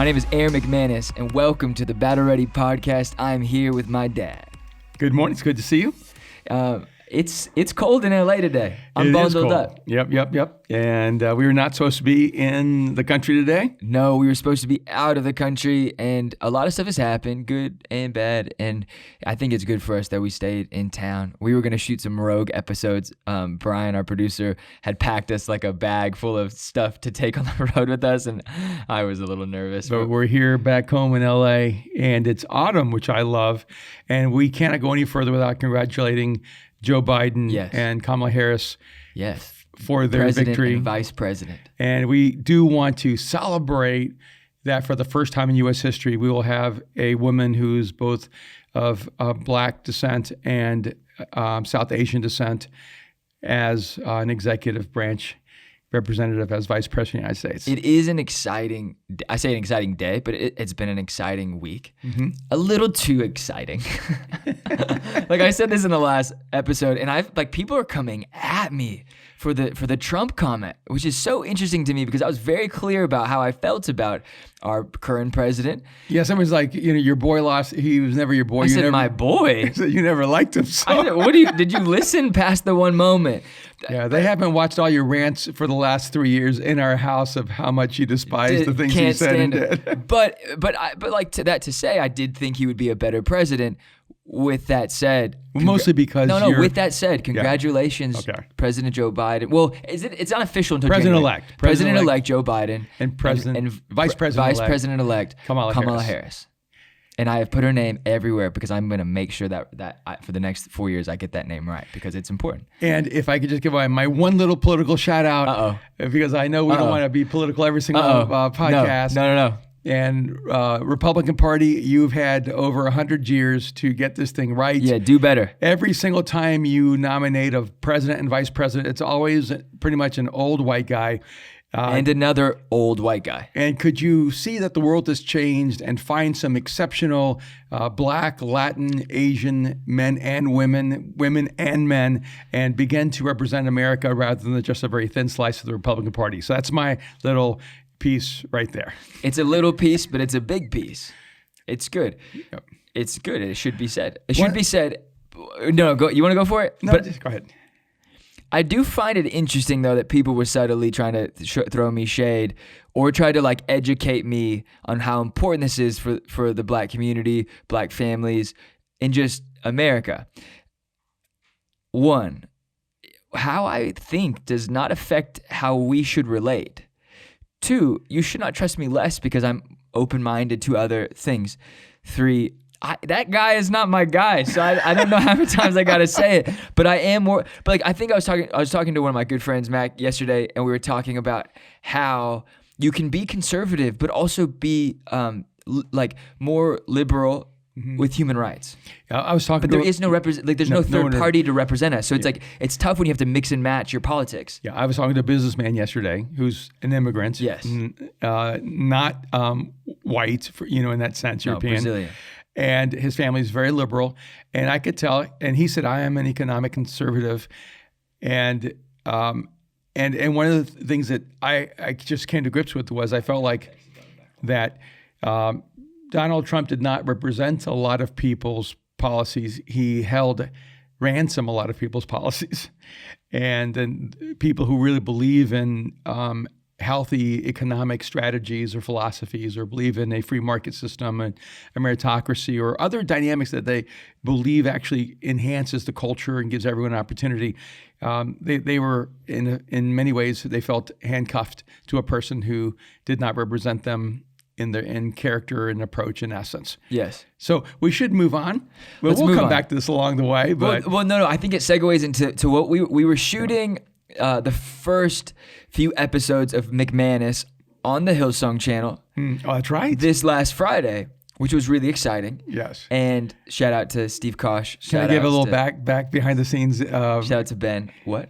My name is Aaron McManus, and welcome to the Battle Ready Podcast. I'm here with my dad. Good morning. It's good to see you. It's cold in LA today. I'm bundled up. Yep. And we were not supposed to be in the country today. No, we were supposed to be out of the country, and a lot of stuff has happened, good and bad. And I think it's good for us that we stayed in town. We were going to shoot some rogue episodes. Brian, our producer, had packed us like a bag full of stuff to take on the road with us, and I was a little nervous. But we're here back home in LA, and it's autumn, which I love. And we cannot go any further without congratulating Joe Biden and Kamala Harris for their President victory. And Vice President. And we do want to celebrate that for the first time in U.S. history, we will have a woman who's both of Black descent and South Asian descent as an executive branch representative, as Vice President of the United States. It is an exciting, I say an exciting day, but it's been an exciting week. Mm-hmm. A little too exciting. Like I said this in the last episode, and people are coming at me for the Trump comment, which is so interesting to me because I was very clear about how I felt about our current president. Yeah, someone's like, your boy lost. He was never your boy. I said, my boy. You never liked him. So. Did you listen past the one moment? Yeah, they haven't watched all your rants for the last 3 years in our house of how much you despise the things he said and did. But to say, I did think he would be a better president. With that said, mostly because with that said, congratulations, President Joe Biden. Well, it's not official until President-elect. President-elect Joe Biden and Vice President-elect Kamala Harris. And I have put her name everywhere because I'm going to make sure that for the next 4 years I get that name right because it's important. And if I could just give away my one little political shout out, because I know we don't want to be political every single podcast. No. And Republican Party, you've had over 100 years to get this thing right. Yeah, do better. Every single time you nominate a president and vice president, it's always pretty much an old white guy. And another old white guy. And could you see that the world has changed and find some exceptional Black, Latin, Asian men and women and men, and begin to represent America rather than just a very thin slice of the Republican Party? So that's my little piece right there. It's a little piece, but it's a big piece. It's good. Yep. It's good. It should be said. It should be said. No, go. You want to go for it? No, just go ahead. I do find it interesting, though, that people were subtly trying to throw me shade or try to educate me on how important this is for the Black community, Black families, and just America. One, how I think does not affect how we should relate. Two, you should not trust me less because I'm open-minded to other things. Three, that guy is not my guy, so I don't know how many times I gotta say it, but I am more. But I think I was talking to one of my good friends, Mac, yesterday, and we were talking about how you can be conservative, but also be more liberal. Mm-hmm. With human rights. I was talking but there is no there's no third party to represent us. So it's it's tough when you have to mix and match your politics. Yeah, I was talking to a businessman yesterday who's an immigrant. Yes. Not white, in that sense, European. Brazilian. And his family is very liberal. And I could tell, and he said, I am an economic conservative. And one of the things that I just came to grips with was I felt like that Donald Trump did not represent a lot of people's policies. He held ransom a lot of people's policies. And then people who really believe in healthy economic strategies or philosophies or believe in a free market system and a meritocracy or other dynamics that they believe actually enhances the culture and gives everyone an opportunity. They were, in many ways, they felt handcuffed to a person who did not represent them in character and approach and essence. Yes. So we should move on. We'll come back to this along the way. But no. I think it segues into what we were shooting the first few episodes of McManus on the Hillsong channel. Oh, that's right. This last Friday, which was really exciting. Yes. And shout out to Steve Kosh. Can I give a little back behind the scenes? Shout out to Ben. What?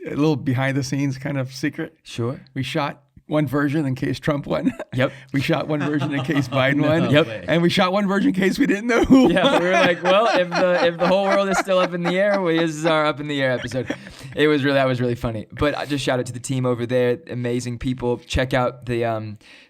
A little behind the scenes kind of secret. Sure. We shot one version in case Trump won. Yep. We shot one version in case Biden won. Yep. And we shot one version in case we didn't know who Yeah, won. we were like, well, if the whole world is still up in the air, well, this is our up in the air episode. That was really funny. But I just shout out to the team over there, amazing people. Check out the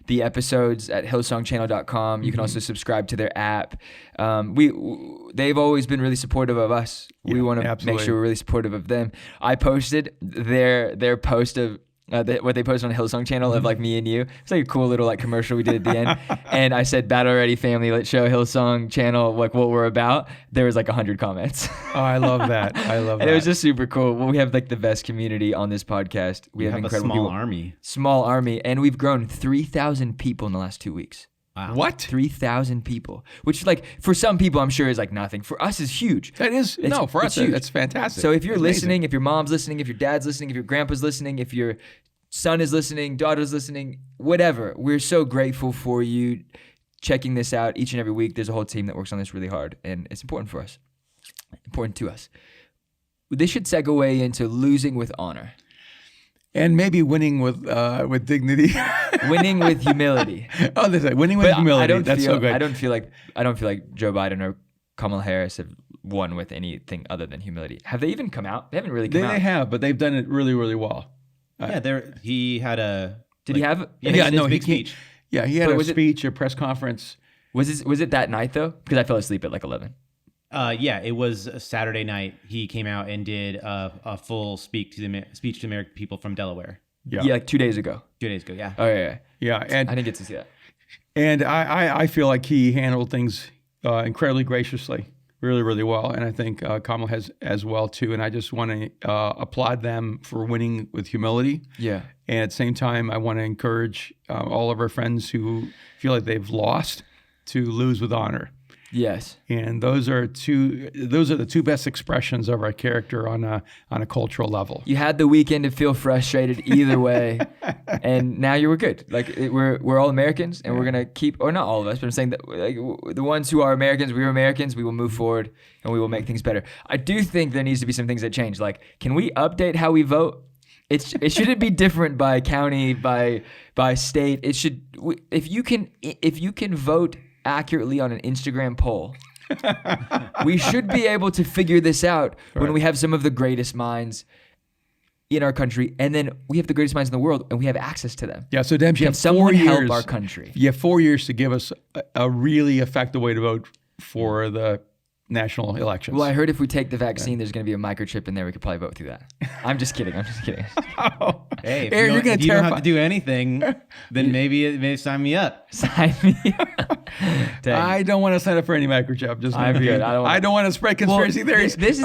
episodes at hillsongchannel.com. You can also subscribe to their app. They've always been really supportive of us. We want to make sure we're really supportive of them. I posted their post of what they posted on Hillsong channel of like me and you. It's like a cool little like commercial we did at the end. And I said, "Battle Ready family, let's show Hillsong channel like what we're about." There was like 100 comments. Oh, I love that. I love that. And it was just super cool. Well, we have like the best community on this podcast. We have incredible a small people. army. Small army. And we've grown 3,000 people in the last 2 weeks. Wow. What? 3,000 people, which like for some people I'm sure is like nothing. For us is huge. That is, for us, huge. that's fantastic. So if you're That's listening, amazing. if your mom's listening, if your dad's listening, if your grandpa's listening, if your son is listening, daughter's listening, whatever, we're so grateful for you checking this out each and every week. There's a whole team that works on this really hard, and it's important for us, important to us. This should segue into losing with honor. And maybe winning with dignity. Winning with humility. Oh, that's right. Winning with But humility. That's so good. I don't feel like Joe Biden or Kamala Harris have won with anything other than humility. Have they even come out? They haven't really come out. They have, but they've done it really, really well. He had a. Did he have? Yeah, no, big he can't. speech. Yeah, he had But a was it- speech, a press conference. Was it that night though? Because I fell asleep at like 11. It was a Saturday night. He came out and did a full speech to the American people from Delaware. Yeah. Yeah, like 2 days ago. 2 days ago, yeah. Oh yeah. Yeah, I and didn't get to see that. I feel like he handled things incredibly graciously, really, really well. And I think Kamala has as well too. And I just want to applaud them for winning with humility. Yeah. And at the same time, I want to encourage all of our friends who feel like they've lost to lose with honor. Yes. And those are the two best expressions of our character on a cultural level. You had the weekend to feel frustrated either way, and now you were good. Like we're all Americans, and we're gonna keep, or not all of us, but I'm saying that like the ones who are Americans, we are Americans. We will move forward, and we will make things better. I do think there needs to be some things that change. Like, can we update how we vote? It shouldn't be different by county, by state. It should. If you can vote accurately on an Instagram poll, we should be able to figure this out when we have some of the greatest minds in our country, and then we have the greatest minds in the world, and we have access to them. Yeah. So, Debs, you Can have someone 4 years. help our country? You have 4 years to give us a really effective way to vote for the national elections. Well, I heard if we take the vaccine, there's going to be a microchip in there. We could probably vote through that. I'm just kidding. Hey, if Aaron, you you're gonna if you don't have terrify- to do anything, then maybe sign me up. Sign me up. Dang. I don't want to sign up for any microchip. Just I'm good. I don't want to spread conspiracy theories. This is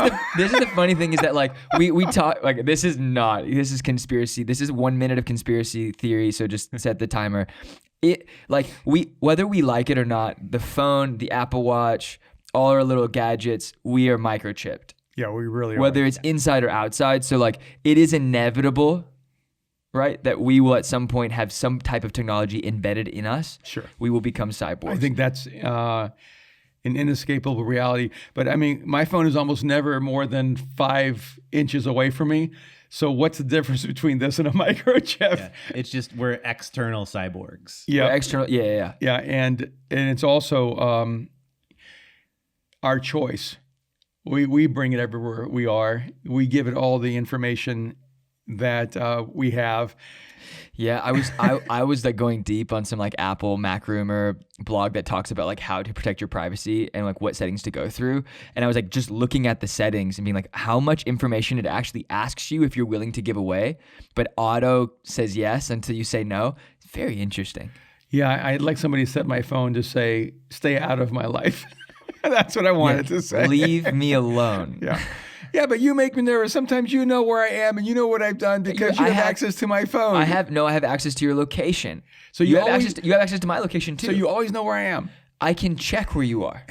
the funny thing is that like we talk like this is conspiracy. This is 1 minute of conspiracy theory. So just set the timer. Whether we like it or not, the phone, the Apple Watch, all our little gadgets, we are microchipped. Yeah, we really are. Whether it's inside or outside. So like it is inevitable, right, that we will at some point have some type of technology embedded in us. Sure. We will become cyborgs. I think that's an inescapable reality. But I mean, my phone is almost never more than 5 inches away from me. So what's the difference between this and a microchip? Yeah, it's just we're external cyborgs. Yeah. External. Yeah. Yeah, and it's also our choice. We bring it everywhere we are. We give it all the information that we have. Yeah, I was like going deep on some like Apple Mac Rumor blog that talks about like how to protect your privacy and like what settings to go through. And I was like just looking at the settings and being like how much information it actually asks you if you're willing to give away, but auto says yes until you say no. It's very interesting. Yeah, I'd like somebody to set my phone to say, "Stay out of my life." That's what I wanted to say. Leave me alone. Yeah. Yeah, but you make me nervous. Sometimes you know where I am and you know what I've done because you have access to my phone. I have access to your location. So you have always, access to my location too. So you always know where I am. I can check where you are.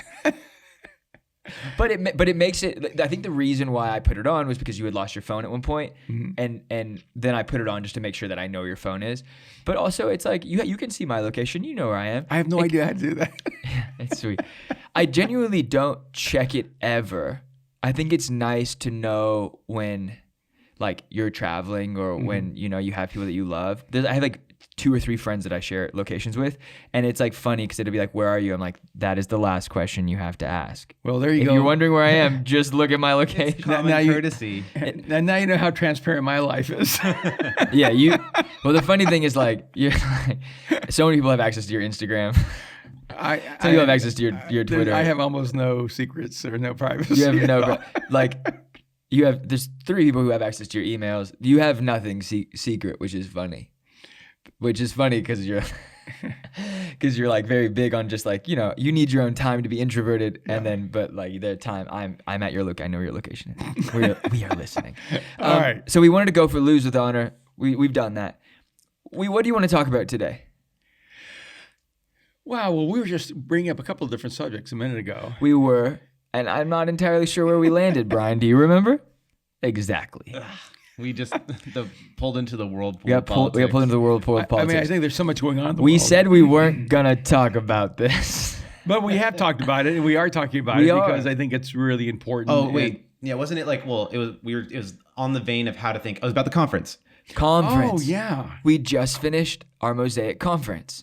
But it makes it. I think the reason why I put it on was because you had lost your phone at one point, and then I put it on just to make sure that I know where your phone is. But also, it's like you can see my location. You know where I am. I have no idea how to do that. It's sweet. I genuinely don't check it ever. I think it's nice to know when, like, you're traveling or when you have people that you love. I have like 2 or 3 friends that I share locations with. And it's like funny because it'll be like, where are you? I'm like, that is the last question you have to ask. Well, there you If go. you're wondering where I am, just look at my location. Common courtesy. And now you know how transparent my life is. Yeah, well, the funny thing is like, you're like, so many people have access to your Instagram. Some people have access to your Twitter. I have almost no secrets or no privacy. You have there's 3 people who have access to your emails. You have nothing secret, which is funny. Because you're like very big on just like, you need your own time to be introverted, and then but like their time, I'm at your look. I know your location. We are listening. All right. So we wanted to go for lose with honor. We've done that. What do you want to talk about today? Wow. Well, we were just bringing up a couple of different subjects a minute ago. We were, and I'm not entirely sure where we landed. Brian, do you remember? Exactly. We just pulled into the whirlpool. We got pulled into the whirlpool of politics. I mean, I think there's so much going on in the We world. said we weren't gonna talk about this, But we have talked about it, and we are talking about it because I think it's really important. Oh wait, yeah, wasn't it like? Well, it was on the vein of how to think. It was about the conference. Oh yeah, We just finished our Mosaic conference.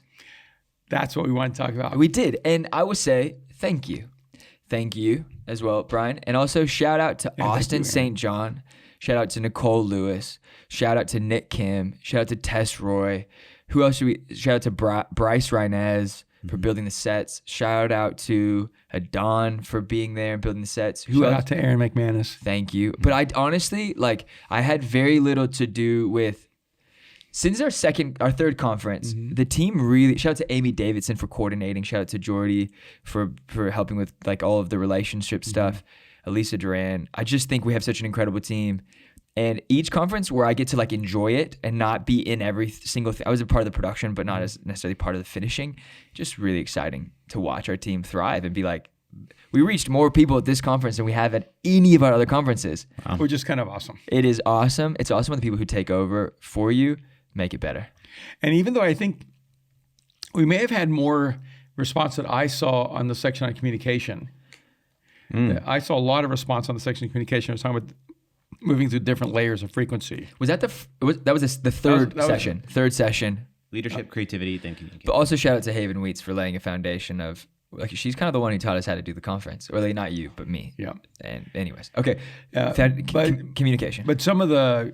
that's what we want to talk about. We did, and I will say thank you as well, Brian, and also shout out to Austin St. John. Shout out to Nicole Lewis. Shout out to Nick Kim. Shout out to Tess Roy. Who else should we? Shout out to Bryce Reinez for building the sets. Shout out to Adon for being there and building the sets. Shout out to Aaron McManus. Thank you. But I honestly, I had very little to do with, since our third conference, the team really, shout out to Amy Davidson for coordinating. Shout out to Jordy for helping with like all of the relationship stuff. Elisa Duran. I just think we have such an incredible team. And each conference where I get to like enjoy it and not be in every single thing. I was a part of the production, but not as necessarily part of the finishing. Just really exciting to watch our team thrive and be like, we reached more people at this conference than we have at any of our other conferences. Wow. Which is kind of awesome. It is awesome. It's awesome when the people who take over for you make it better. And even though I think we may have had more response that I saw on the section on communication, I saw a lot of response on the section of communication. I was talking about moving through different layers of frequency. Was that the third session? Third session. Leadership, creativity, thinking. But also shout out to Haven Wheats for laying a foundation of, like, she's kind of the one who taught us how to do the conference. Or like, not you, but me. Yeah. And anyways, okay. But Communication. But some of the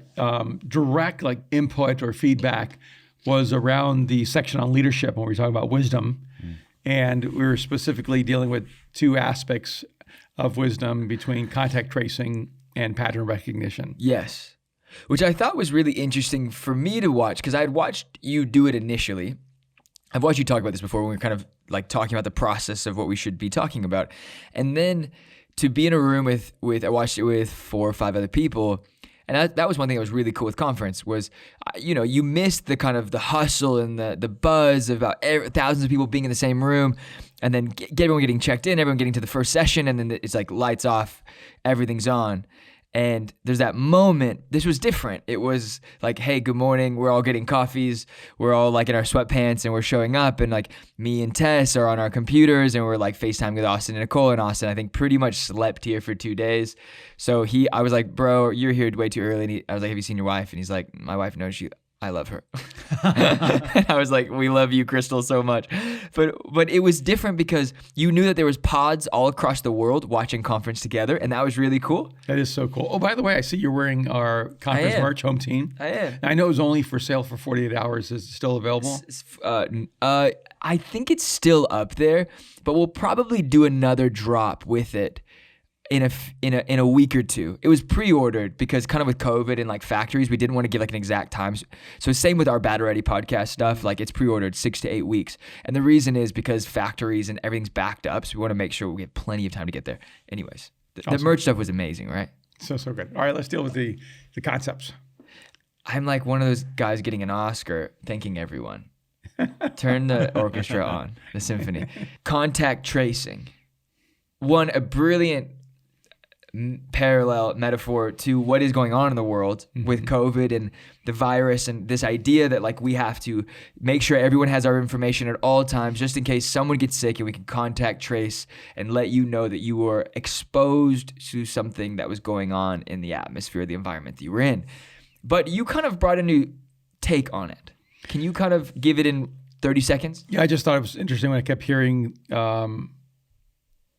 direct like input or feedback was around the section on leadership when we were talking about wisdom. And we were specifically dealing with 2 aspects of wisdom between contact tracing and pattern recognition. Yes. Which I thought was really interesting for me to watch, because I had watched you do it initially. I've watched you talk about this before when we were kind of like talking about the process of what we should be talking about. And then to be in a room with I watched it with 4 or 5 other people. And that was one thing that was really cool with conference was, you missed the kind of the hustle and the buzz about thousands of people being in the same room, and then everyone getting checked in, everyone getting to the first session, and then it's like lights off, everything's on. And there's that moment. This was different. It was like, hey, good morning. We're all getting coffees. We're all like in our sweatpants and we're showing up. And like me and Tess are on our computers and we're like FaceTime with Austin and Nicole. And Austin, I think, pretty much slept here for 2 days. So I was like, bro, you're here way too early. And I was like, have you seen your wife? And he's like, my wife knows you. I love her. I was like, we love you, Crystal, so much. But it was different because you knew that there was pods all across the world watching conference together, and that was really cool. That is so cool. Oh, by the way, I see you're wearing our conference merch, Home Team. I am. I know it was only for sale for 48 hours. Is it still available? I think it's still up there, but we'll probably do another drop with it in a week or 2. It was pre-ordered because kind of with COVID and like factories, we didn't want to give like an exact time. So same with our Bad Already podcast stuff, like it's pre-ordered 6 to 8 weeks. And the reason is because factories and everything's backed up. So we want to make sure we have plenty of time to get there. Anyways, the merch stuff was amazing, right? So good. All right, let's deal with the concepts. I'm like one of those guys getting an Oscar, thanking everyone. Turn the orchestra on, the symphony. Contact tracing. A brilliant parallel metaphor to what is going on in the world with COVID and the virus, and this idea that like we have to make sure everyone has our information at all times just in case someone gets sick, and we can contact trace and let you know that you were exposed to something that was going on in the atmosphere, the environment that you were in. But you kind of brought a new take on it. Can you kind of give it in 30 seconds? Yeah, I just thought it was interesting when I kept hearing the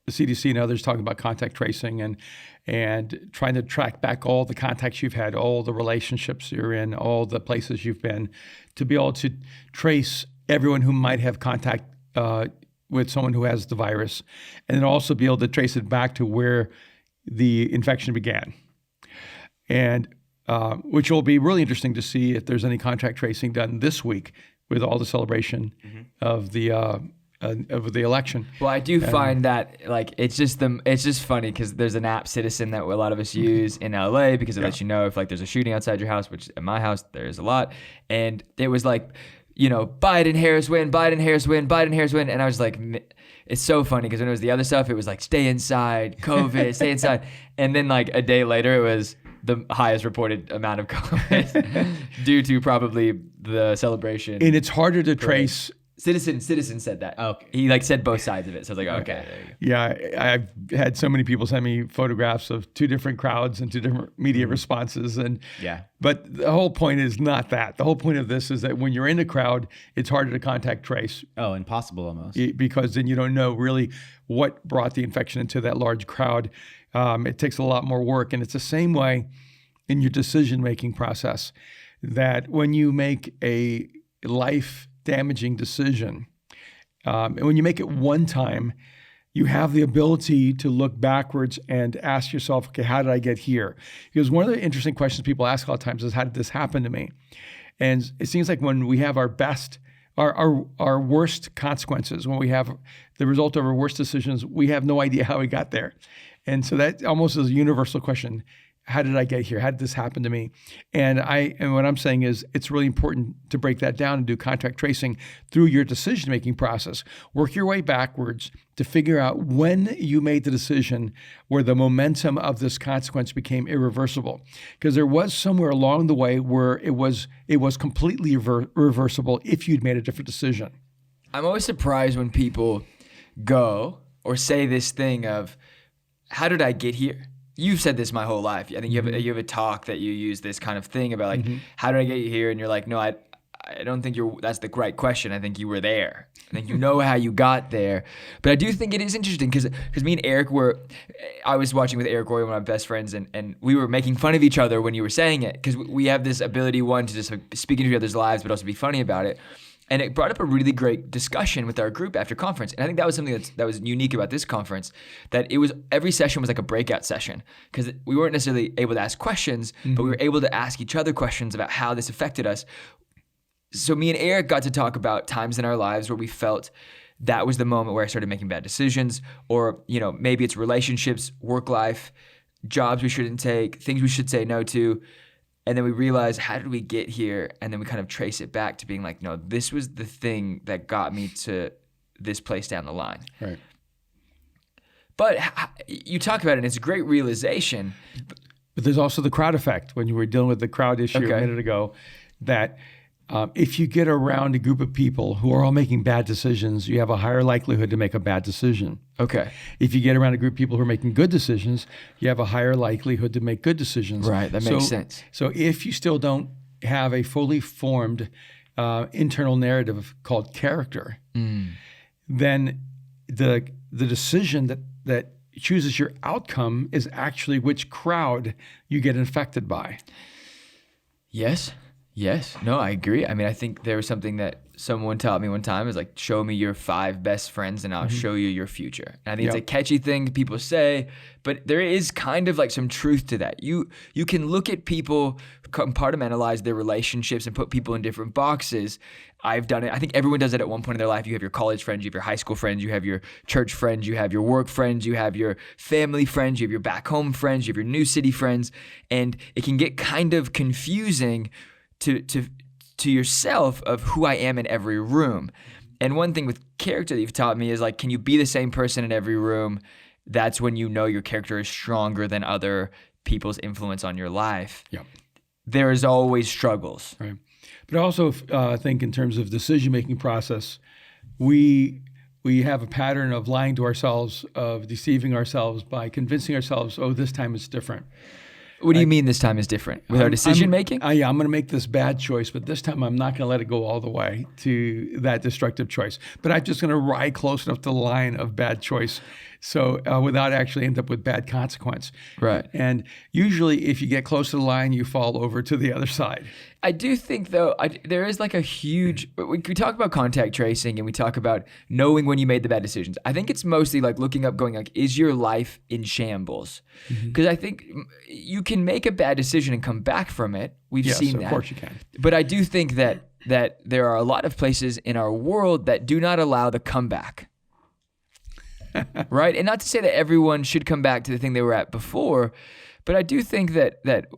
CDC and others talking about contact tracing and trying to track back all the contacts you've had, all the relationships you're in, all the places you've been, to be able to trace everyone who might have contact with someone who has the virus, and then also be able to trace it back to where the infection began. And which will be really interesting to see if there's any contact tracing done this week with all the celebration of the election. Well, I do find that like it's just funny because there's an app, Citizen, that a lot of us use in LA because it lets you know if like there's a shooting outside your house, which at my house there is a lot, and it was like, you know, Biden, Harris win, Biden, Harris win, Biden, Harris win, and I was like, it's so funny because when it was the other stuff, it was like stay inside, COVID, stay inside, and then like a day later, it was the highest reported amount of COVID due to probably the celebration. And it's harder to trace. Citizen said that. Okay. He like said both sides of it. So I was like, okay. There you go. Yeah, I've had so many people send me photographs of two different crowds and two different media responses. But the whole point is not that. The whole point of this is that when you're in a crowd, it's harder to contact trace. Oh, impossible almost. Because then you don't know really what brought the infection into that large crowd. It takes a lot more work. And it's the same way in your decision-making process, that when you make a life-damaging decision, and when you make it one time, you have the ability to look backwards and ask yourself, okay, how did I get here? Because one of the interesting questions people ask a lot of times is, how did this happen to me? And it seems like when we have our worst consequences, when we have the result of our worst decisions, we have no idea how we got there. And so that almost is a universal question. How did I get here? How did this happen to me? And what I'm saying is it's really important to break that down and do contact tracing through your decision-making process. Work your way backwards to figure out when you made the decision where the momentum of this consequence became irreversible. Because there was somewhere along the way where it was completely reversible if you'd made a different decision. I'm always surprised when people go or say this thing of, how did I get here? You've said this my whole life. I think you have a talk that you use this kind of thing about like, how did I get you here? And you're like, no, I don't think that's the right question. I think you were there. I think you know how you got there. But I do think it is interesting because me and Eric I was watching with Eric Roy, one of my best friends, and we were making fun of each other when you were saying it because we have this ability, one, to just speak into each other's lives, but also be funny about it. And it brought up a really great discussion with our group after conference. And I think that was something that was unique about this conference, that it was every session was like a breakout session because we weren't necessarily able to ask questions, but we were able to ask each other questions about how this affected us. So me and Eric got to talk about times in our lives where we felt that was the moment where I started making bad decisions, or, you know, maybe it's relationships, work life, jobs we shouldn't take, things we should say no to. And then we realize, how did we get here? And then we kind of trace it back to being like, no, this was the thing that got me to this place down the line. Right. But you talk about it, and it's a great realization. But there's also the crowd effect when you were dealing with the crowd issue a minute ago, that if you get around a group of people who are all making bad decisions, you have a higher likelihood to make a bad decision. Okay. If you get around a group of people who are making good decisions, you have a higher likelihood to make good decisions. Right, that makes sense. So if you still don't have a fully formed internal narrative called character, then the decision that chooses your outcome is actually which crowd you get infected by. Yes. No, I agree. I mean, I think there was something that someone taught me one time is like, show me your 5 best friends and I'll show you your future. And I think it's a catchy thing people say, but there is kind of like some truth to that. You can look at people, compartmentalize their relationships and put people in different boxes. I've done it. I think everyone does it at one point in their life. You have your college friends, you have your high school friends, you have your church friends, you have your work friends, you have your family friends, you have your back home friends, you have your new city friends. And it can get kind of confusing to yourself of who I am in every room. And one thing with character that you've taught me is like, can you be the same person in every room? That's when you know your character is stronger than other people's influence on your life. Yeah. There is always struggles. Right. But I also think in terms of decision-making process, we have a pattern of lying to ourselves, of deceiving ourselves by convincing ourselves, oh, this time it's different. What do you mean this time is different? With our decision making? Yeah, I'm going to make this bad choice, but this time I'm not going to let it go all the way to that destructive choice. But I'm just going to ride close enough to the line of bad choice, so without actually end up with bad consequence. Right. And usually, if you get close to the line, you fall over to the other side. I do think, though, there is like a huge. We talk about contact tracing and we talk about knowing when you made the bad decisions. I think it's mostly like looking up, going like, is your life in shambles? Because I think you can make a bad decision and come back from it. We've seen that. Of course you can. But I do think that there are a lot of places in our world that do not allow the comeback. Right? And not to say that everyone should come back to the thing they were at before, but I do think that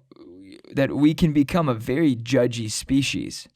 we can become a very judgy species.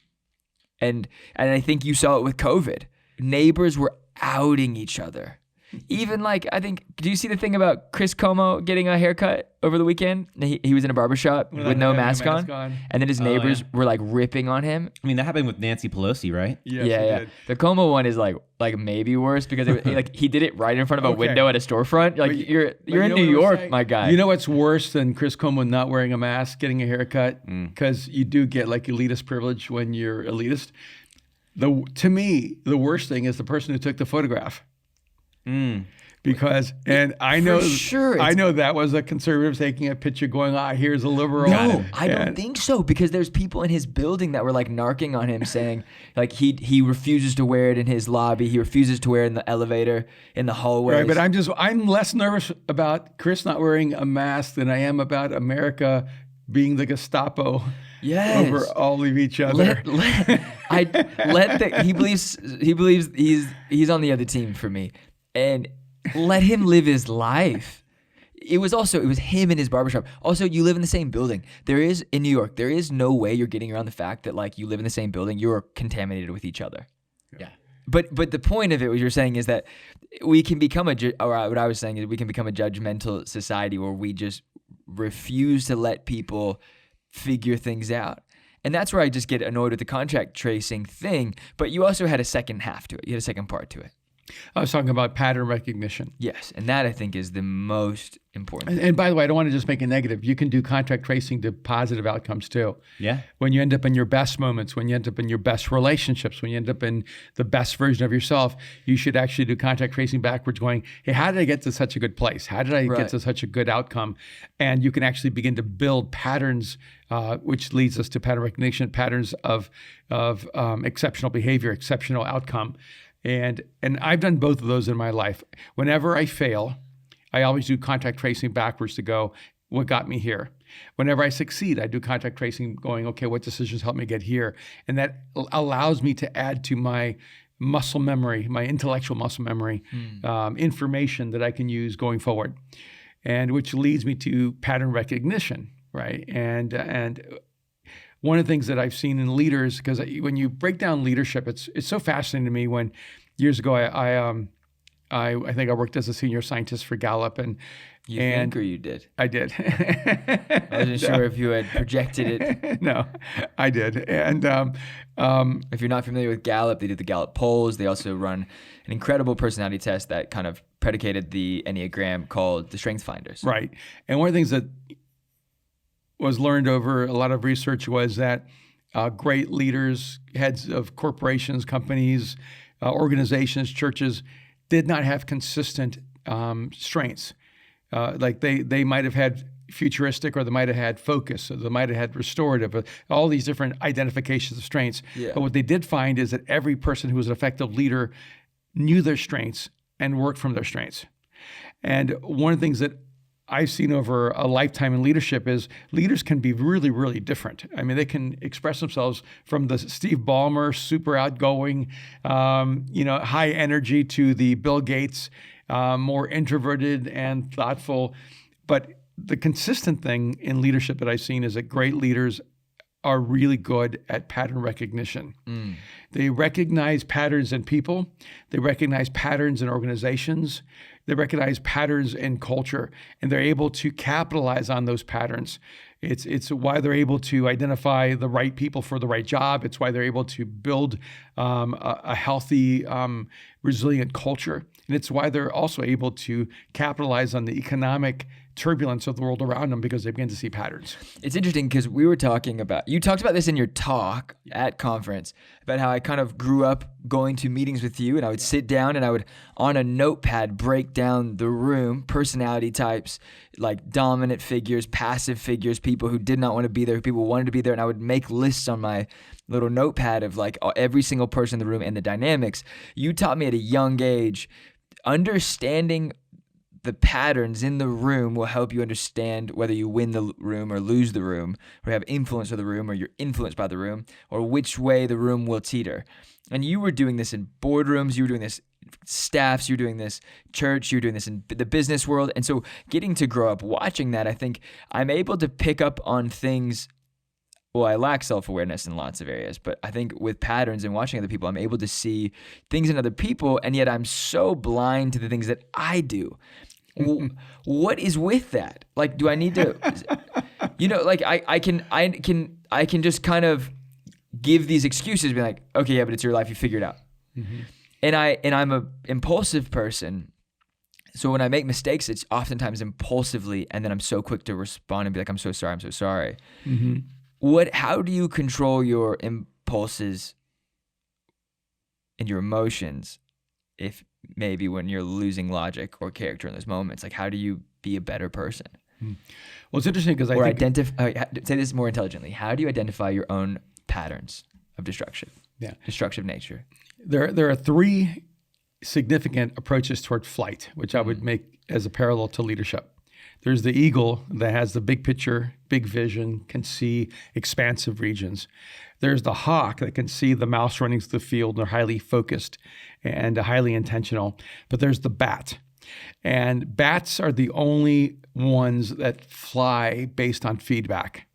And I think you saw it with COVID. Neighbors were outing each other. Even like, I think, do you see the thing about Chris Como getting a haircut over the weekend? He was in a barbershop with no mask on. And then his neighbors were like ripping on him. I mean, that happened with Nancy Pelosi, right? Yes, Yeah. did. The Como one is like maybe worse because he did it right in front of a window at a storefront. Like you're in New York, my guy. You know what's worse than Chris Como not wearing a mask, getting a haircut? Because you do get like elitist privilege when you're elitist. To me, the worst thing is the person who took the photograph. Because, and I know, I know that was a conservative taking a picture going, here's a liberal. No, I don't think so, because there's people in his building that were like narking on him saying like he refuses to wear it in his lobby. He refuses to wear it in the elevator, in the hallways. Right, but I'm less nervous about Chris not wearing a mask than I am about America being the Gestapo. Yes. Over all of each other. He believes he's on the other team for me. And let him live his life. It was him in his barbershop. Also, you live in the same building. In New York, there is no way you're getting around the fact that like you live in the same building, you're contaminated with each other. Yeah. But the point of it, what you're saying is that we can become what I was saying is we can become a judgmental society where we just refuse to let people figure things out. And that's where I just get annoyed with the contract tracing thing. But you also had a second half to it. You had a second part to it. I was talking about pattern recognition. Yes, and that I think is the most important thing. And by the way, I don't want to just make it negative. You can do contact tracing to positive outcomes too. Yeah. When you end up in your best moments, when you end up in your best relationships, when you end up in the best version of yourself, you should actually do contact tracing backwards going, hey, how did I get to such a good place? How did I get to such a good outcome? And you can actually begin to build patterns, which leads us to pattern recognition, patterns of exceptional behavior, exceptional outcome. And I've done both of those in my life. Whenever I fail, I always do contact tracing backwards to go, what got me here? Whenever I succeed, I do contact tracing going, okay, what decisions helped me get here? And that allows me to add to my muscle memory, my intellectual muscle memory, information that I can use going forward. And which leads me to pattern recognition, right? And one of the things that I've seen in leaders, because when you break down leadership, it's so fascinating to me. When years ago, I think I worked as a senior scientist for Gallup, and you think or you did? I did. I wasn't sure if you had projected it. No, I did. And if you're not familiar with Gallup, they did the Gallup polls. They also run an incredible personality test that kind of predicated the Enneagram called the Strength Finders. Right. And one of the things that was learned over a lot of research was that great leaders, heads of corporations, companies, organizations, churches, did not have consistent strengths. Like they might have had futuristic, or they might have had focus, or they might have had restorative, all these different identifications of strengths. Yeah. But what they did find is that every person who was an effective leader knew their strengths and worked from their strengths. And one of the things that I've seen over a lifetime in leadership is leaders can be really, really different. I mean, they can express themselves from the Steve Ballmer, super outgoing, high energy, to the Bill Gates, more introverted and thoughtful. But the consistent thing in leadership that I've seen is that great leaders are really good at pattern recognition. They recognize patterns in people. They recognize patterns in organizations. They recognize patterns in culture, and they're able to capitalize on those patterns. It's why they're able to identify the right people for the right job. It's why they're able to build a healthy, resilient culture. And it's why they're also able to capitalize on the economic turbulence of the world around them, because they begin to see patterns. It's interesting because you talked about this in your talk at conference, about how I kind of grew up going to meetings with you, and I would sit down and I would, on a notepad, break down the room, personality types, like dominant figures, passive figures, people who did not want to be there, people who wanted to be there, and I would make lists on my little notepad of like every single person in the room and the dynamics. You taught me at a young age, understanding the patterns in the room will help you understand whether you win the room or lose the room, or have influence of the room, or you're influenced by the room, or which way the room will teeter. And you were doing this in boardrooms, you were doing this staffs, you were doing this church, you were doing this in the business world. And so getting to grow up watching that, I think I'm able to pick up on things. Well, I lack self-awareness in lots of areas, but I think with patterns and watching other people, I'm able to see things in other people, and yet I'm so blind to the things that I do. What is with that? Like, do I need to, like I can just kind of give these excuses, be like, okay, yeah, but it's your life, you figure it out. Mm-hmm. And I'm a impulsive person. So when I make mistakes, it's oftentimes impulsively, and then I'm so quick to respond and be like, I'm so sorry. Mm-hmm. How do you control your impulses and your emotions if maybe when you're losing logic or character in those moments? Like, how do you be a better person? Well, it's interesting because say this more intelligently. How do you identify your own patterns of destructive nature? There are three significant approaches toward flight, which I would make as a parallel to leadership. There's the eagle that has the big picture, big vision, can see expansive regions. There's the hawk that can see the mouse running through the field. They're highly focused and highly intentional. But there's the bat. And bats are the only ones that fly based on feedback.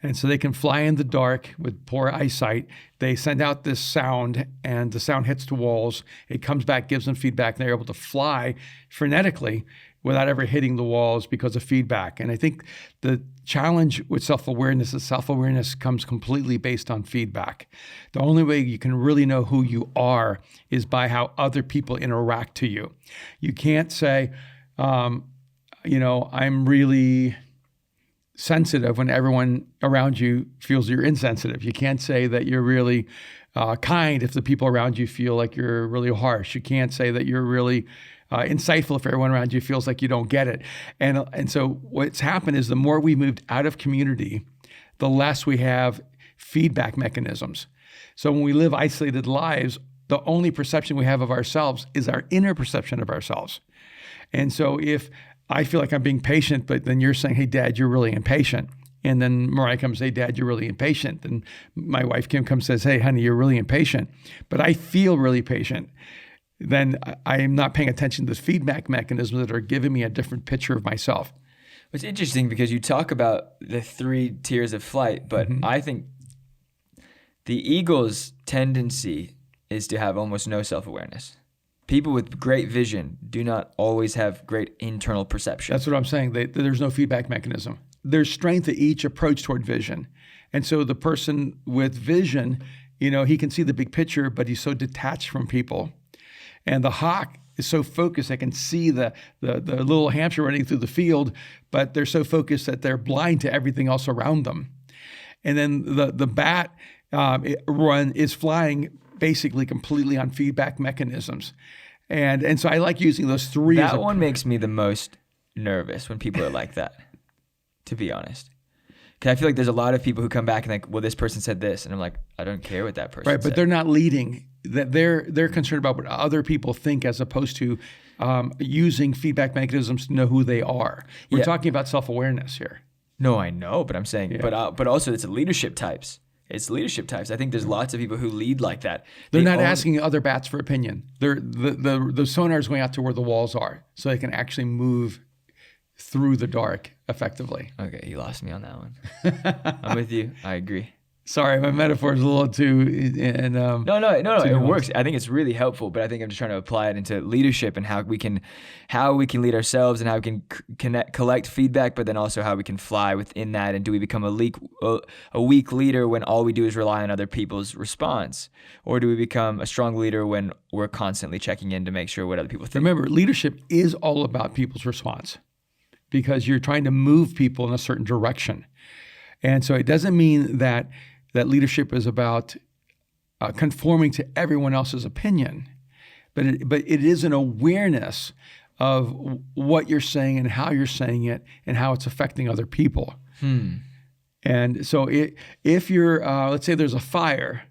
And so they can fly in the dark with poor eyesight. They send out this sound, and the sound hits the walls. It comes back, gives them feedback, and they're able to fly frenetically without ever hitting the walls because of feedback. And I think the challenge with self-awareness is self-awareness comes completely based on feedback. The only way you can really know who you are is by how other people interact to you. You can't say, I'm really sensitive when everyone around you feels you're insensitive. You can't say that you're really kind if the people around you feel like you're really harsh. You can't say that you're really insightful if everyone around you feels like you don't get it. And so what's happened is the more we moved out of community, the less we have feedback mechanisms. So when we live isolated lives, the only perception we have of ourselves is our inner perception of ourselves. And so if I feel like I'm being patient, but then you're saying, hey, Dad, you're really impatient. And then Mariah comes, hey, Dad, you're really impatient. And my wife, Kim, comes and says, hey, honey, you're really impatient. But I feel really patient. Then I am not paying attention to the feedback mechanisms that are giving me a different picture of myself. It's interesting because you talk about the three tiers of flight, but I think the eagle's tendency is to have almost no self-awareness. People with great vision do not always have great internal perception. That's what I'm saying. There's no feedback mechanism. There's strength to each approach toward vision. And so the person with vision, he can see the big picture, but he's so detached from people. And the hawk is so focused, they can see the little hamster running through the field, but they're so focused that they're blind to everything else around them. And then the bat is flying basically completely on feedback mechanisms. And so I like using those three. That one makes me the most nervous when people are like that, to be honest. Because I feel like there's a lot of people who come back and like, well, this person said this. And I'm like, I don't care what that person said. Right, but they're not leading. That they're concerned about what other people think as opposed to using feedback mechanisms to know who they are. We're talking about self-awareness here. No, I know, but I'm saying, but also it's leadership types. It's leadership types. I think there's lots of people who lead like that. They're not asking other bats for opinion. The sonar is going out to where the walls are, so they can actually move through the dark effectively. Okay, you lost me on that one. I'm with you. I agree. Sorry, my metaphor is a little too. And No, too it nuanced. works. I think it's really helpful, but I think I'm just trying to apply it into leadership and how we can lead ourselves and how we can collect feedback, but then also how we can fly within that. And do we become a weak leader when all we do is rely on other people's response, or do we become a strong leader when we're constantly checking in to make sure what other people think? Remember, leadership is all about people's response because you're trying to move people in a certain direction, and so it doesn't mean that leadership is about conforming to everyone else's opinion, but it is an awareness of what you're saying and how you're saying it and how it's affecting other people. And so if you're, let's say there's a fire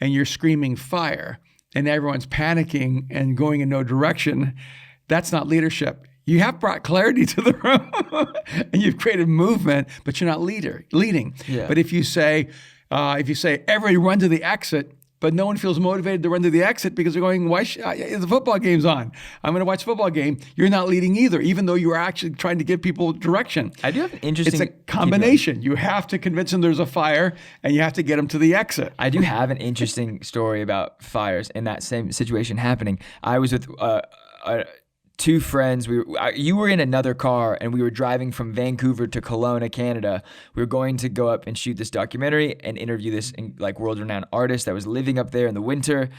and you're screaming fire and everyone's panicking and going in no direction, that's not leadership. You have brought clarity to the room and you've created movement, but you're not leading. Yeah. But if you say everybody run to the exit, but no one feels motivated to run to the exit because they're going, the football game's on. I'm going to watch the football game. You're not leading either, even though you are actually trying to give people direction. I do have an interesting... It's a combination. You have to convince them there's a fire and you have to get them to the exit. I do have an interesting story about fires and that same situation happening. I was with two friends. You were in another car and we were driving from Vancouver to Kelowna, Canada. We were going to go up and shoot this documentary and interview this world-renowned artist that was living up there in the winter.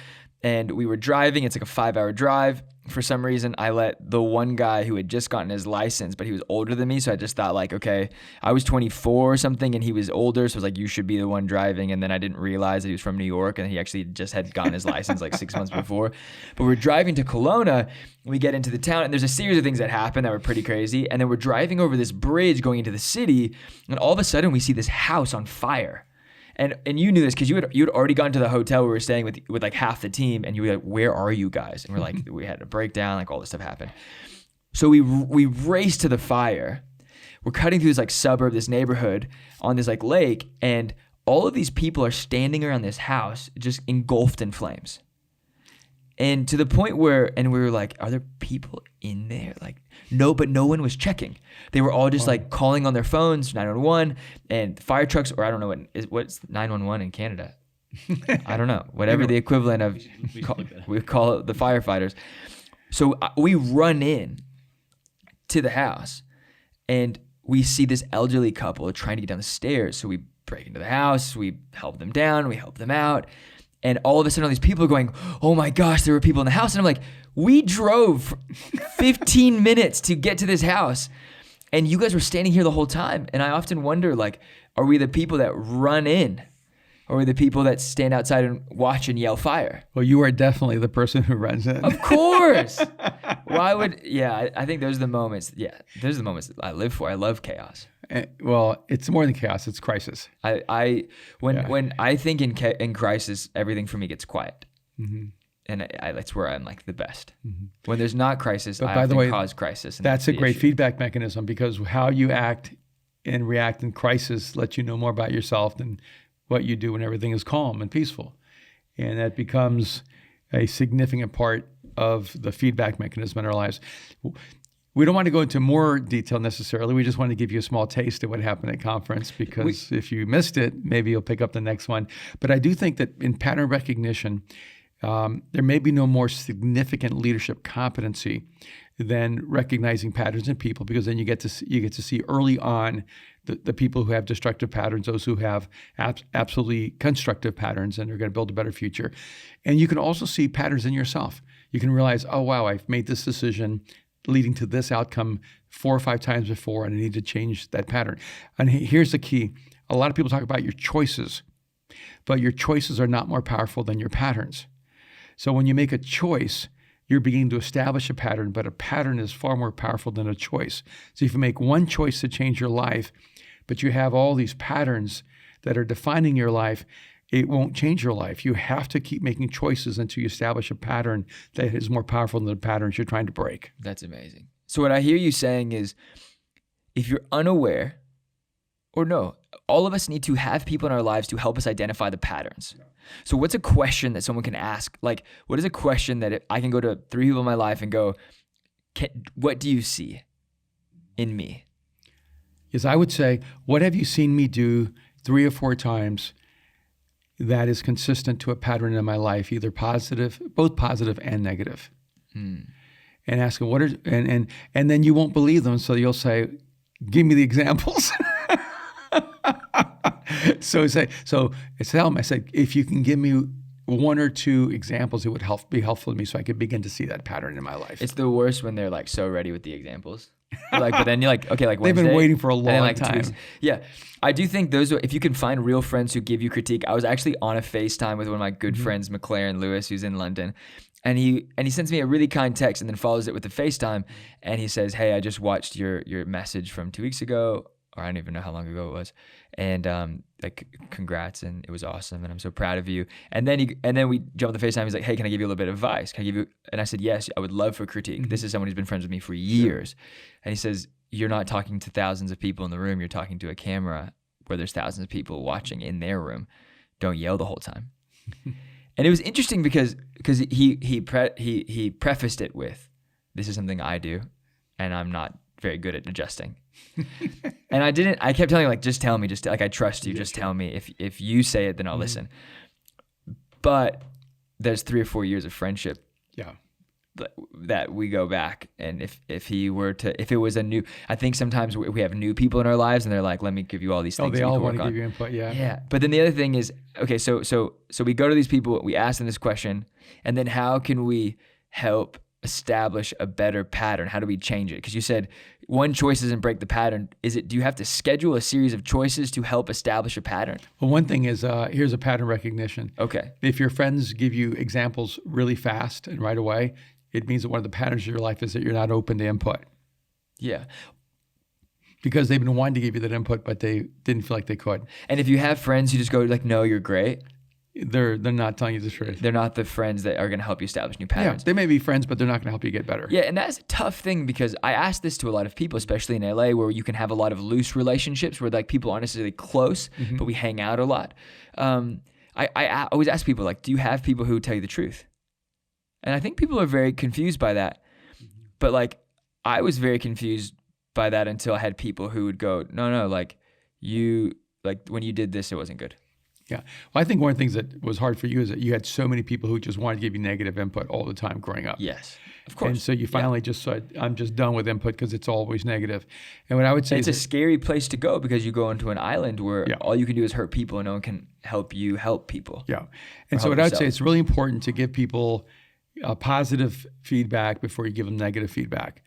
And we were driving. It's like a 5-hour drive. For some reason, I let the one guy who had just gotten his license, but he was older than me. So I just thought okay, I was 24 or something and he was older. So I was like, you should be the one driving. And then I didn't realize that he was from New York and he actually just had gotten his license 6 months before. But we're driving to Kelowna. We get into the town and there's a series of things that happen that were pretty crazy. And then we're driving over this bridge going into the city. And all of a sudden we see this house on fire. And you knew this because you had already gone to the hotel we were staying with half the team, and you were like, "Where are you guys?" And we're like, we had a breakdown, all this stuff happened. So we race to the fire. We're cutting through this suburb, this neighborhood on this lake, and all of these people are standing around this house, just engulfed in flames. And to the point where, and we were like, "Are there people in there?" No, but no one was checking. They were all just calling on their phones, 911, and fire trucks, or I don't know what's 911 in Canada. I don't know, whatever the equivalent of, we call it the firefighters. So we run in to the house and we see this elderly couple trying to get down the stairs. So we break into the house, we help them down, we help them out. And all of a sudden, all these people are going, "Oh my gosh, there were people in the house." And I'm like, we drove 15 minutes to get to this house. And you guys were standing here the whole time. And I often wonder, are we the people that run in? Or are we the people that stand outside and watch and yell fire? Well, you are definitely the person who runs in. Of course. I think those are the moments. Yeah, those are the moments that I live for. I love chaos. Well, it's more than chaos. It's crisis. When I think in crisis, everything for me gets quiet. Mm-hmm. And that's where I'm the best. Mm-hmm. When there's not crisis, but I by the way, cause crisis. And that's a great issue. feedback mechanism because how you act and react in crisis lets you know more about yourself than what you do when everything is calm and peaceful. And that becomes a significant part of the feedback mechanism in our lives. We don't want to go into more detail necessarily. We just want to give you a small taste of what happened at conference because if you missed it, maybe you'll pick up the next one. But I do think that in pattern recognition, there may be no more significant leadership competency than recognizing patterns in people, because then you get to see early on the people who have destructive patterns, those who have absolutely constructive patterns, and are going to build a better future. And you can also see patterns in yourself. You can realize, oh wow, I've made this decision leading to this outcome 4 or 5 times before, and I need to change that pattern. And here's the key: a lot of people talk about your choices, but your choices are not more powerful than your patterns. So when you make a choice, you're beginning to establish a pattern, but a pattern is far more powerful than a choice. So if you make one choice to change your life, but you have all these patterns that are defining your life, it won't change your life. You have to keep making choices until you establish a pattern that is more powerful than the patterns you're trying to break. That's amazing. So what I hear you saying is, if you're unaware, or no, all of us need to have people in our lives to help us identify the patterns. So what's a question that someone can ask? What is a question that I can go to 3 people in my life and go, what do you see in me? Yes, I would say, what have you seen me do 3 or 4 times that is consistent to a pattern in my life, either positive, both positive and negative. And ask them, and then you won't believe them. So you'll say, give me the examples. So I tell them, I said, if you can give me one or two examples, it would be helpful to me so I could begin to see that pattern in my life. It's the worst when they're like so ready with the examples. Like, but then you're like, okay, like Wednesday, they've been waiting for a and then, long like, 2 time. weeks. Yeah. I do think if you can find real friends who give you critique. I was actually on a FaceTime with one of my good friends, McLaren Lewis, who's in London. And he sends me a really kind text and then follows it with the FaceTime. And he says, hey, I just watched your message from 2 weeks ago, or I don't even know how long ago it was. And like, congrats, and it was awesome, and I'm so proud of you. And then we jump on the FaceTime. He's like, hey, can I give you a little bit of advice? Can I give you? And I said, yes, I would love for critique. This is someone who's been friends with me for years. And he says, you're not talking to thousands of people in the room. You're talking to a camera where there's thousands of people watching in their room. Don't yell the whole time. And it was interesting because he prefaced it with, this is something I do, and I'm not very good at adjusting. And I kept telling him, like, just tell me, like, I trust you, just tell me. If you say it, then I'll listen. But there's 3 or 4 years of friendship. Yeah. That we go back, and if it was a new, I think sometimes we have new people in our lives, and they're like, let me give you all these things. Oh, they all want to give you input. Yeah. But then the other thing is, okay, so we go to these people, we ask them this question, and then how can we help establish a better pattern? How do we change it? Because you said one choice doesn't break the pattern. Do you have to schedule a series of choices to help establish a pattern? Well, one thing is, here's a pattern recognition. Okay. If your friends give you examples really fast and right away, it means that one of the patterns of your life is that you're not open to input. Yeah. Because they've been wanting to give you that input, but they didn't feel like they could. And if you have friends who just go like, no, you're great, they're not telling you the truth. they're not the friends that are going to help you establish new Yeah, patterns. they may be friends, but they're not going to help you get better. Yeah, and that's a tough thing, because I ask this to a lot of people, especially in LA, where you can have a lot of loose relationships where, like, people aren't necessarily close, but we hang out a lot. I always ask people, like, do you have people who tell you the truth? And I think people are very confused by that. But, like, I was very confused by that until I had people who would go, no, like, when you did this, it wasn't good. Yeah. Well, I think one of the things that was hard for you is that you had so many people who just wanted to give you negative input all the time growing up. Yes, of course. And so you finally just said, I'm just done with input because it's always negative. And what I would say it's is a scary place to go, because you go into an island where all you can do is hurt people, and no one can help you help people. Yeah. And so what I would say, it's really important to give people positive feedback before you give them negative feedback.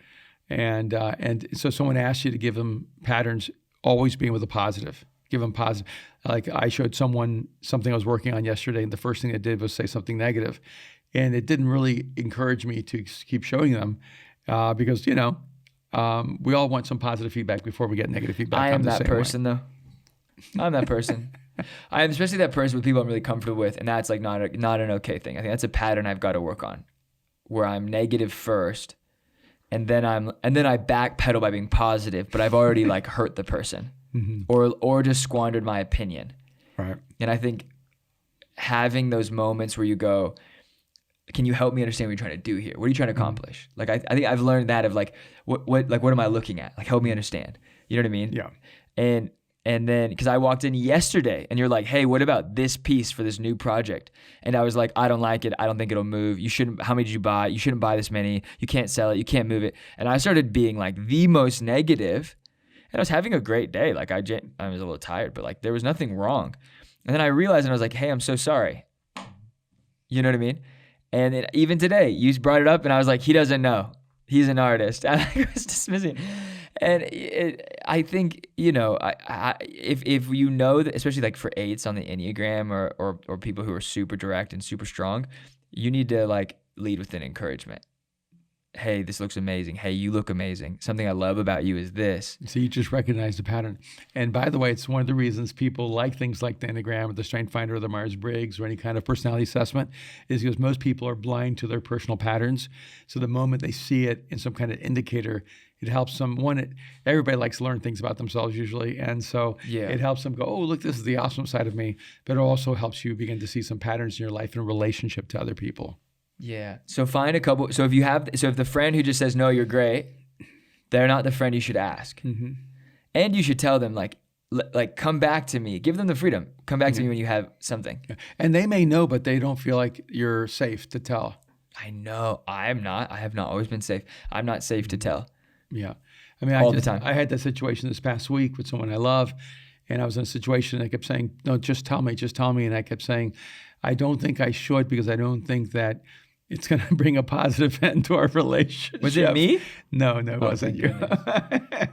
And so someone asks you to give them patterns, always being with a positive. Give them positive. Like, I showed someone something I was working on yesterday, and the first thing I did was say something negative. And it didn't really encourage me to keep showing them because, we all want some positive feedback before we get negative feedback. I am that person, though. I'm that person. I am especially that person with people I'm really comfortable with, and that's like not an okay thing. I think that's a pattern I've got to work on, where I'm negative first, and then I backpedal by being positive, but I've already like hurt the person. Or just squandered my opinion. Right. And I think having those moments where you go, can you help me understand what you're trying to do here? What are you trying to accomplish? Like, I think I've learned that of like, what am I looking at? Like, help me understand. You know what I mean? Yeah. And then, because I walked in yesterday and you're like, hey, what about this piece for this new project? And I was like, I don't like it. I don't think it'll move. How many did you buy? You shouldn't buy this many. You can't sell it. You can't move it. And I started being like the most negative. And I was having a great day. Like, I was a little tired, but like, there was nothing wrong. And then I realized, and I was like, hey, I'm so sorry. You know what I mean? And even today, you brought it up, and I was like, he doesn't know. He's an artist. I was dismissing. And I think, if you know that, especially like for 8s on the Enneagram or people who are super direct and super strong, you need to like lead with an encouragement. Hey, this looks amazing. Hey, you look amazing. Something I love about you is this. So you just recognize the pattern. And by the way, it's one of the reasons people like things like the Enneagram or the Strength Finder or the Myers-Briggs or any kind of personality assessment, is because most people are blind to their personal patterns. So the moment they see it in some kind of indicator, it helps them. Everybody likes to learn things about themselves usually. And so it helps them go, oh, look, this is the awesome side of me. But it also helps you begin to see some patterns in your life in relationship to other people. Yeah. So find a couple. So if the friend who just says, no, you're great, they're not the friend you should ask. Mm-hmm. And you should tell them, like, like come back to me. Give them the freedom. Come back to me when you have something. And they may know, but they don't feel like you're safe to tell. I know. I am not. I have not always been safe. I'm not safe to tell. Yeah. I mean, All the time. I had that situation this past week with someone I love, and I was in a situation, and I kept saying, no, just tell me. And I kept saying, I don't think I should, because I don't think that it's going to bring a positive end to our relationship. Was it me? No, it wasn't you.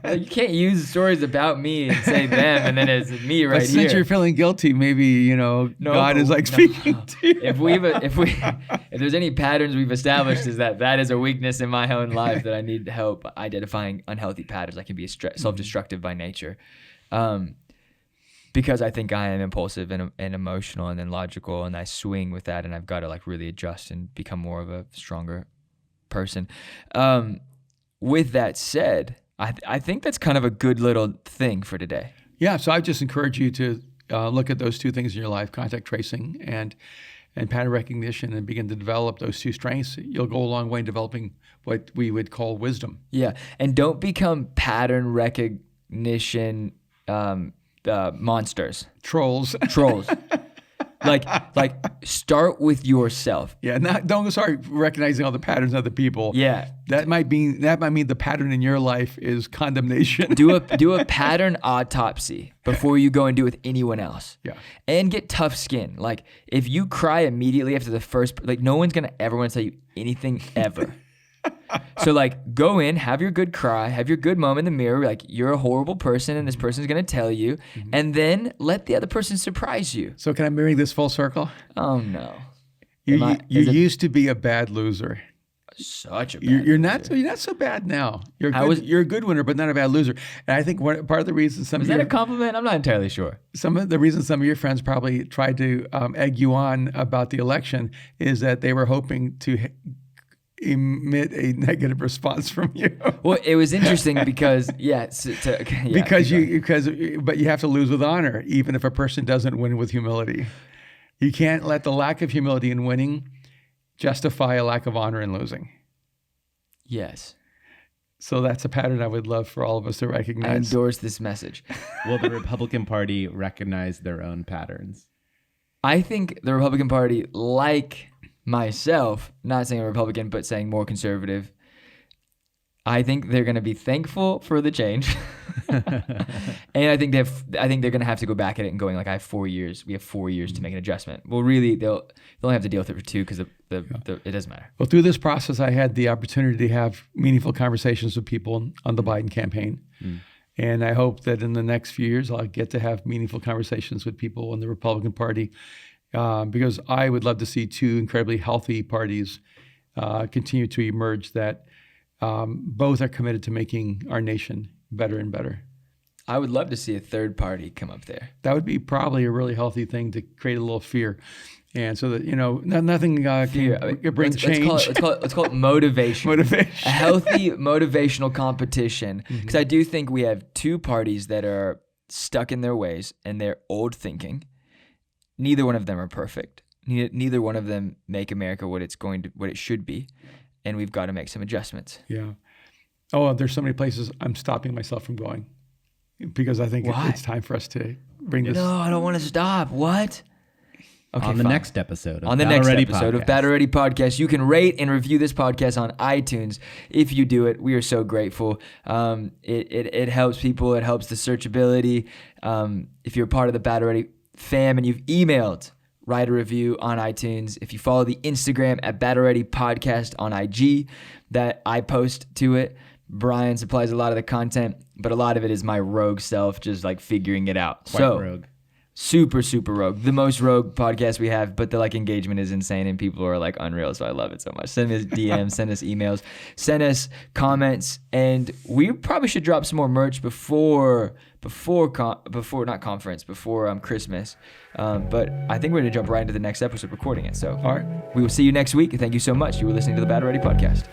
You can't use stories about me and say them, and then it's me right but here. since you're feeling guilty, maybe, God is like speaking to you. If there's any patterns we've established, is that is a weakness in my own life that I need help identifying unhealthy patterns. I can be self-destructive by nature. Because I think I am impulsive and emotional and then logical, and I swing with that, and I've got to like really adjust and become more of a stronger person. With that said, I think that's kind of a good little thing for today. Yeah, so I just encourage you to look at those two things in your life, contact tracing and pattern recognition, and begin to develop those two strengths. You'll go a long way in developing what we would call wisdom. Yeah, and don't become pattern recognition monsters. Trolls. like start with yourself. Yeah, don't start recognizing all the patterns of other people. Yeah. That might mean the pattern in your life is condemnation. Do a pattern autopsy before you go and do it with anyone else. Yeah. And get tough skin. Like if you cry immediately after the first, like no one's gonna ever want to tell you anything ever. So like go in, have your good cry, have your good moment in the mirror, like you're a horrible person and this person's going to tell you, and then let the other person surprise you. So can I bring this full circle? Oh no. You used to be a bad loser. Such a bad you're loser. not so bad now. You're a good winner, but not a bad loser. And I think part of the reason Is that a compliment? I'm not entirely sure. Some of the reasons some of your friends probably tried to egg you on about the election is that they were hoping to emit a negative response from you. Well, it was interesting because but you have to lose with honor, even if a person doesn't win with humility. You can't let the lack of humility in winning justify a lack of honor in losing. Yes. So that's a pattern I would love for all of us to recognize. I endorse this message. Will the Republican Party recognize their own patterns? I think the Republican Party, like myself, not saying a Republican, but saying more conservative, I think they're going to be thankful for the change. And I think they're going to have to go back at it and going like, I have 4 years. We have 4 years to make an adjustment. Well, really, they'll only have to deal with it for 2 because it doesn't matter. Well, through this process, I had the opportunity to have meaningful conversations with people on the Biden campaign. And I hope that in the next few years, I'll get to have meaningful conversations with people in the Republican Party, because I would love to see two incredibly healthy parties continue to emerge that both are committed to making our nation better and better. I would love to see a third party come up there. That would be probably a really healthy thing to create a little fear. And so that, nothing can bring change. Let's call it motivation. Motivation. A healthy motivational competition. Because I do think we have two parties that are stuck in their ways and their old thinking. Neither one of them are perfect. Neither one of them make America what it should be. And we've got to make some adjustments. Yeah. Oh, there's so many places I'm stopping myself from going because I think it's time for us to bring this. No, I don't want to stop. What? Okay, on the next episode of of Battle Ready Podcast. You can rate and review this podcast on iTunes. If you do it, we are so grateful. It helps people. It helps the searchability. If you're part of the Battle Ready fam and you've emailed, write a review on iTunes. If you follow the Instagram at Battle Ready Podcast on IG, that I post to it. Brian supplies a lot of the content, but a lot of it is my rogue self just like figuring it out. Quite rogue. Super, super rogue. The most rogue podcast we have, but the engagement is insane and people are unreal. So I love it so much. Send us DMs, send us emails, send us comments, and we probably should drop some more merch before Christmas. But I think we're gonna jump right into the next episode recording it. So all right, we will see you next week. Thank you so much. You were listening to the Battle Ready Podcast.